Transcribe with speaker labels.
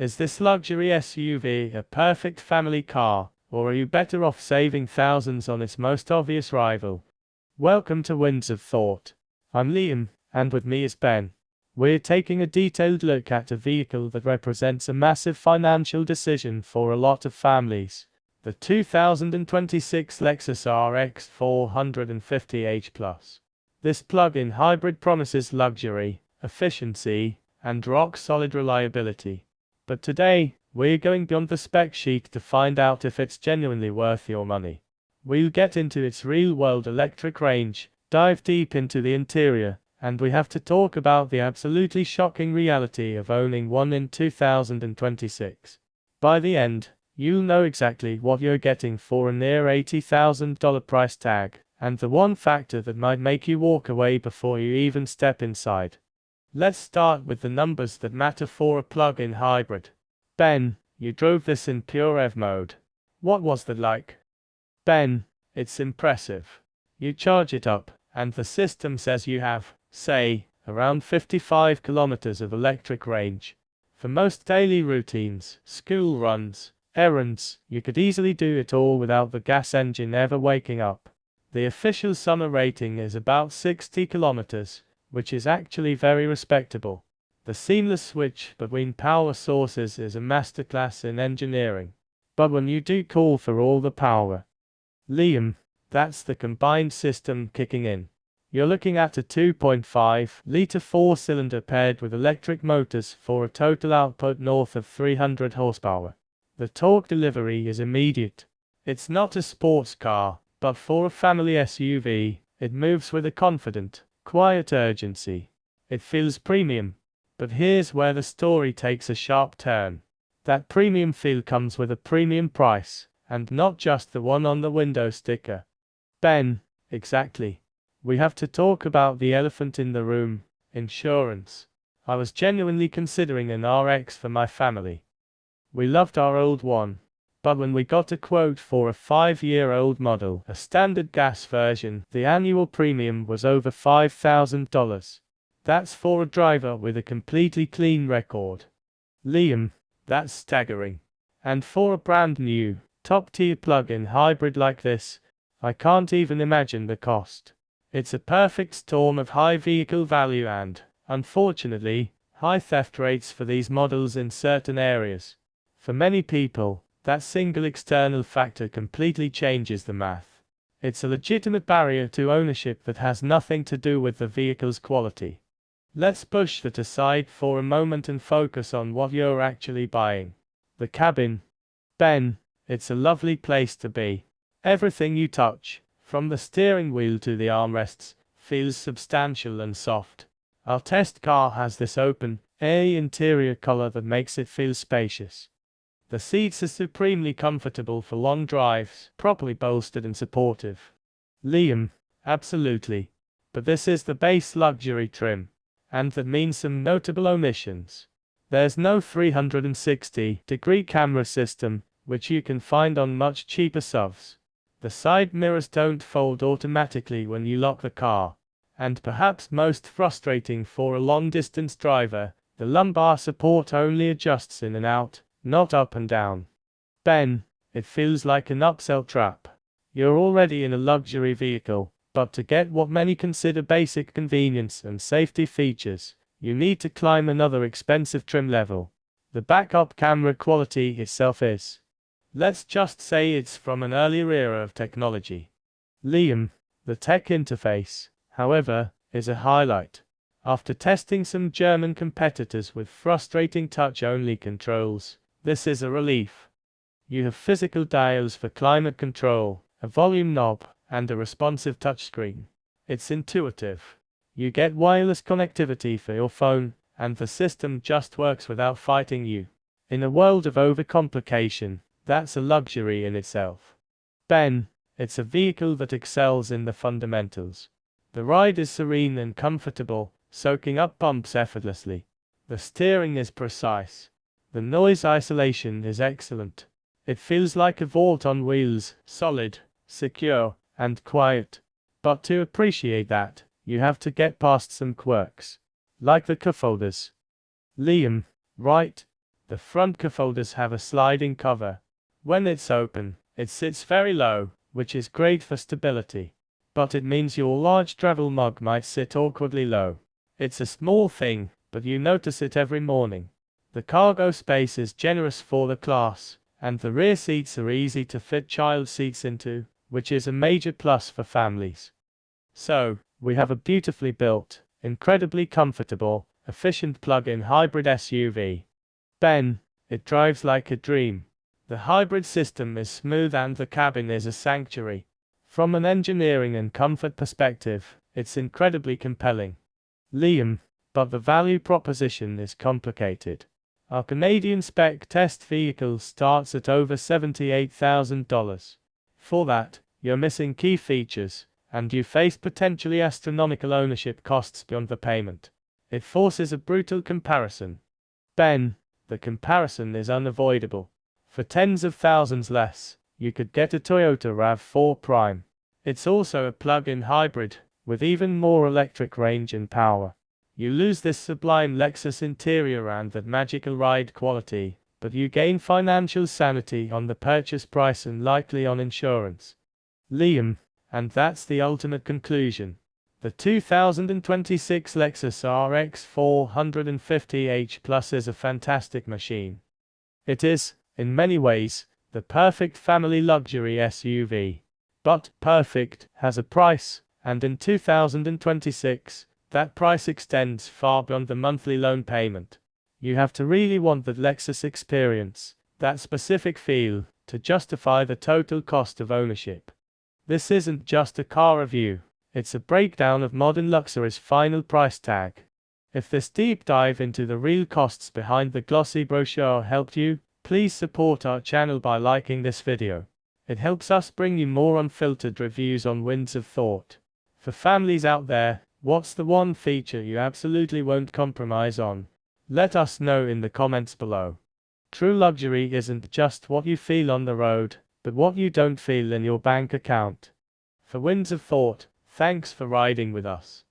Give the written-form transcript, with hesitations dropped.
Speaker 1: Is this luxury SUV a perfect family car, or are you better off saving thousands on its most obvious rival? Welcome to Winds of Thought. I'm Liam, and with me is Ben. We're taking a detailed look at a vehicle that represents a massive financial decision for a lot of families. The 2026 Lexus RX 450h+. This plug-in hybrid promises luxury, efficiency, and rock-solid reliability. But today, we're going beyond the spec sheet to find out if it's genuinely worth your money. We'll get into its real-world electric range, dive deep into the interior, and we have to talk about the absolutely shocking reality of owning one in 2026. By the end, you'll know exactly what you're getting for a near $80,000 price tag, and the one factor that might make you walk away before you even step inside. Let's start with the numbers that matter for a plug-in hybrid. Ben, you drove this in pure EV mode. What was that like? Ben, it's impressive. You charge it up, and the system says you have, say, around 55 kilometers of electric range. For most daily routines, school runs, errands, you could easily do it all without the gas engine ever waking up. The official summer rating is about 60 kilometers, which is actually very respectable. The seamless switch between power sources is a masterclass in engineering. But when you do call for all the power, Liam, that's the combined system kicking in. You're looking at a 2.5-liter four-cylinder paired with electric motors for a total output north of 300 horsepower. The torque delivery is immediate. It's not a sports car, but for a family SUV, it moves with a confident, quiet urgency. It feels premium. But here's where the story takes a sharp turn. That premium feel comes with a premium price, and not just the one on the window sticker. Ben, exactly. We have to talk about the elephant in the room, insurance. I was genuinely considering an RX for my family. We loved our old one, but when we got a quote for a 5-year-old model, a standard gas version, the annual premium was over $5,000. That's for a driver with a completely clean record. Liam, that's staggering. And for a brand new, top-tier plug-in hybrid like this, I can't even imagine the cost. It's a perfect storm of high vehicle value and, unfortunately, high theft rates for these models in certain areas. For many people, that single external factor completely changes the math. It's a legitimate barrier to ownership that has nothing to do with the vehicle's quality. Let's push that aside for a moment and focus on what you're actually buying. The cabin. Ben, it's a lovely place to be. Everything you touch, from the steering wheel to the armrests, feels substantial and soft. Our test car has this open, airy interior color that makes it feel spacious. The seats are supremely comfortable for long drives, properly bolstered and supportive. Liam, absolutely. But this is the base luxury trim. And that means some notable omissions. There's no 360-degree camera system, which you can find on much cheaper SUVs. The side mirrors don't fold automatically when you lock the car. And perhaps most frustrating for a long-distance driver, the lumbar support only adjusts in and out, not up and down. Ben, it feels like an upsell trap. You're already in a luxury vehicle, but to get what many consider basic convenience and safety features, you need to climb another expensive trim level. The backup camera quality itself is, let's just say, it's from an earlier era of technology. Liam, the tech interface, however, is a highlight. After testing some German competitors with frustrating touch-only controls, this is a relief. You have physical dials for climate control, a volume knob, and a responsive touchscreen. It's intuitive. You get wireless connectivity for your phone, and the system just works without fighting you. In a world of overcomplication, that's a luxury in itself. Ben, it's a vehicle that excels in the fundamentals. The ride is serene and comfortable, soaking up bumps effortlessly. The steering is precise. The noise isolation is excellent. It feels like a vault on wheels, solid, secure, and quiet. But to appreciate that, you have to get past some quirks. Like the cup holders. Liam, right? The front cup holders have a sliding cover. When it's open, it sits very low, which is great for stability. But it means your large travel mug might sit awkwardly low. It's a small thing, but you notice it every morning. The cargo space is generous for the class, and the rear seats are easy to fit child seats into, which is a major plus for families. So, we have a beautifully built, incredibly comfortable, efficient plug-in hybrid SUV. Ben, it drives like a dream. The hybrid system is smooth and the cabin is a sanctuary. From an engineering and comfort perspective, it's incredibly compelling. Liam, but the value proposition is complicated. Our Canadian spec test vehicle starts at over $78,000. For that, you're missing key features, and you face potentially astronomical ownership costs beyond the payment. It forces a brutal comparison. Ben, the comparison is unavoidable. For tens of thousands less, you could get a Toyota RAV4 Prime. It's also a plug-in hybrid, with even more electric range and power. You lose this sublime Lexus interior and that magical ride quality, but you gain financial sanity on the purchase price and likely on insurance. Liam, and that's the ultimate conclusion. The 2026 Lexus RX 450h Plus is a fantastic machine. It is, in many ways, the perfect family luxury SUV. But perfect has a price, and in 2026, that price extends far beyond the monthly loan payment. You have to really want that Lexus experience, that specific feel, to justify the total cost of ownership. This isn't just a car review, it's a breakdown of modern luxury's final price tag. If this deep dive into the real costs behind the glossy brochure helped you, please support our channel by liking this video. It helps us bring you more unfiltered reviews on Winds of Thought. For families out there, what's the one feature you absolutely won't compromise on? Let us know in the comments below. True luxury isn't just what you feel on the road, but what you don't feel in your bank account. For Winds of Thought, thanks for riding with us.